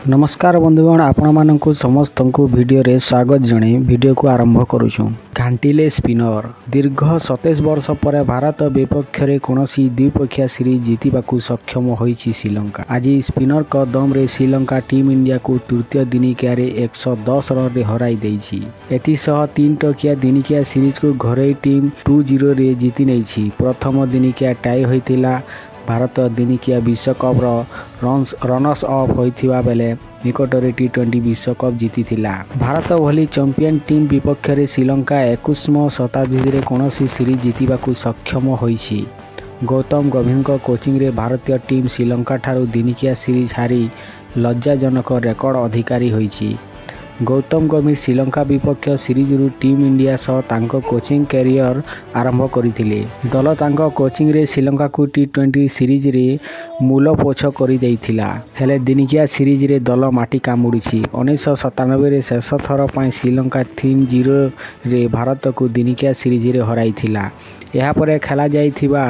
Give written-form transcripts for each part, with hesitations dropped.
नमस्कार बंधुगण आपण समस्त को वीडियो रे स्वागत जणे वीडियो को आरंभ करूछु। घांटिले स्पिनर दीर्घ 27 वर्ष पर भारत विपक्ष रे कोनोसी द्विपक्षीय सीरीज जीतिबाकू सक्षम होईछि श्रीलंका। आज स्पिनर का दम रे श्रीलंका टीम इंडिया को तृतीय दिनिकिया रे 110 रन रे हराई देछि। एतिसह 3 टकिया दिनिकिया सीरीज को घरे टीम 2-0 रे जीति नेछि। प्रथम दिनिकिया टाई होइतिला भारत दिनिकिया विश्वकप रनर्स अप होइथिबा बेले निकटरे T20 विश्वकप जीतिथिला। भारत भली चैंपियन टीम विपक्ष रे श्रीलंका 21 शताब्दी रे कोनोसी सीरीज जीतिबाकू सक्षम होईछि। गौतम गंभीर कोचिंग रे भारतीय टीम श्रीलंका ठारू दिनिकिया सीरीज हारी लज्जाजनक रेकर्ड अधिकारी होईछि। गौतम गंभीर श्रीलंका विपक्ष सीरीज रु टीम इंडिया सह तांको कोचिंग कैरियर आरंभ करथिले। दल तांको कोचिंग रे श्रीलंका को T20 सीरीज रे मूल पोछ करि दैथिला। हेले दिनिकिया सीरीज रे दल माटी कामुड़िछि। 1997 रे शेष थर पई श्रीलंका 3-0 रे भारत को दिनिकिया सीरीज रे हराइथिला। यहाँ पर खेला जाइथिबा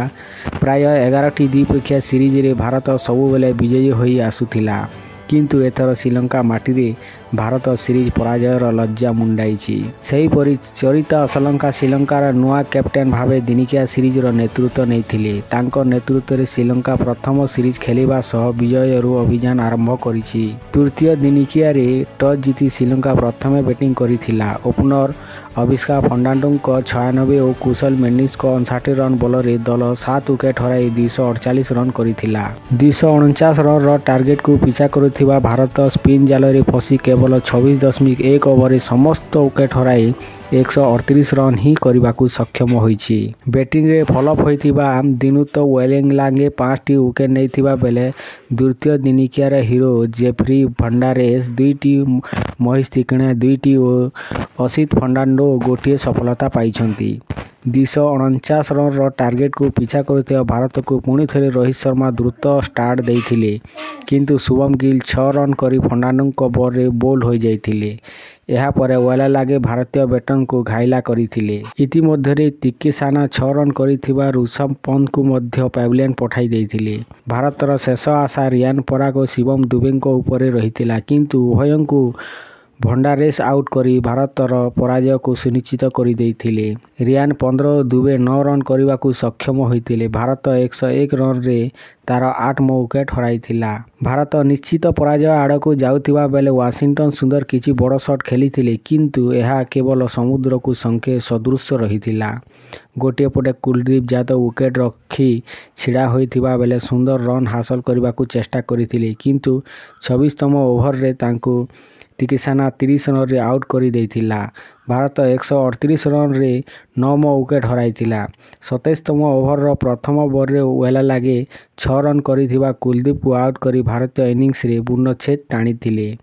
प्राय 11टी द्विपक्षीय सीरीज रे भारत सबु बेले विजयी होई आसुथिला, किंतु एथर श्रीलंका माटी रे भारत सीरीज पराजयर लज्जा मुंडाइछि। सेहीपरि चरित असलंका श्रीलंकार नुआ कैप्टेन भावे दिनिकिया सीरीज रो नेतृत्व नैथिले। तांको नेतृत्व रे श्रीलंका प्रथम सीरीज खेलिबा सह विजय रु अभियान आरंभ करिछि। तृतीय दिनिकिया रे टॉस जीति श्रीलंका प्रथमे बैटिंग करिथिला। ओपनर अभिषेक फर्नांडो को 96 और कुशल मेंडिस को 59 रन बल रे दल 7 विकेट हराई 248 रन करिथिला। 249 रन रो टार्गेट को पीछा करुथिबा भारत स्पिन जाल रे फसी केवल 26.1 ओवर रे समस्त विकेट हराई 138 रन ही करबाकू सक्षम होईछि। बैटिंग रे फॉलोअप होइतिबा दिनुत वेलिंगलांगे 5टी विकेट नैथिबा बेले द्वितीय दिनिकिया रे हीरो जेफ्री भंडारेस 2टी, महेश तिकणे 2टी और असित फर्नांडो गोटे सफलता पाइछंती। 249 रन रो टार्गेट को पीछा करथिबा भारत को पुणी थरे रोहित शर्मा द्रुत स्टार्ट देइथिले, किंतु शुभम गिल 6 रन करी फर्नांडो को बॉल रे बोल्ड हो जाइथिले। यहाँ पर वेला लागे भारतीय बैटर को घायला करिथिले। इतिमध्य तिक्कीसाना 6 रन करिथिबा ऋषभ पंत को मध्य पैविलियन पठाई देइथिले। भारतर शेष आशा रियान पराग और शिवम दुबे को ऊपर रहिथिला, किंतु उभयों को भंडारेस आउट करी भारतर पराजय को सुनिश्चित करि देइथिले। रियान 15 दुबे 9 रन करबाकू सक्षम होइथिले। भारत 101 रन रे तार 8 विकेट हराइथिला। भारत निश्चित पराजय आड़क जाउथिबा बेले वाशिंगटन सुंदर किछि बड़ शॉट खेलिथिले, किंतु यह केवल समुद्र को संके सदृश रहिथिला। गोटे पटे कुलदीप यादव विकेट रखी छिड़ा होइथिबा बेले सुंदर रन हासिल करबाकू चेष्टा करिथिले, किंतु 26तम ओवर रे तांको तिक्कीसाना 30 रन रे आउट करि देइथिला। भारत 138 रन रे 9 विकेट हराइथिला। 27तम ओवर रो प्रथम बॉल रे वेला लागे 6 रन करिथिबा कुलदीप को आउट करी भारतीय इनिंग्स रे पूर्णच्छेद टाणिथिले।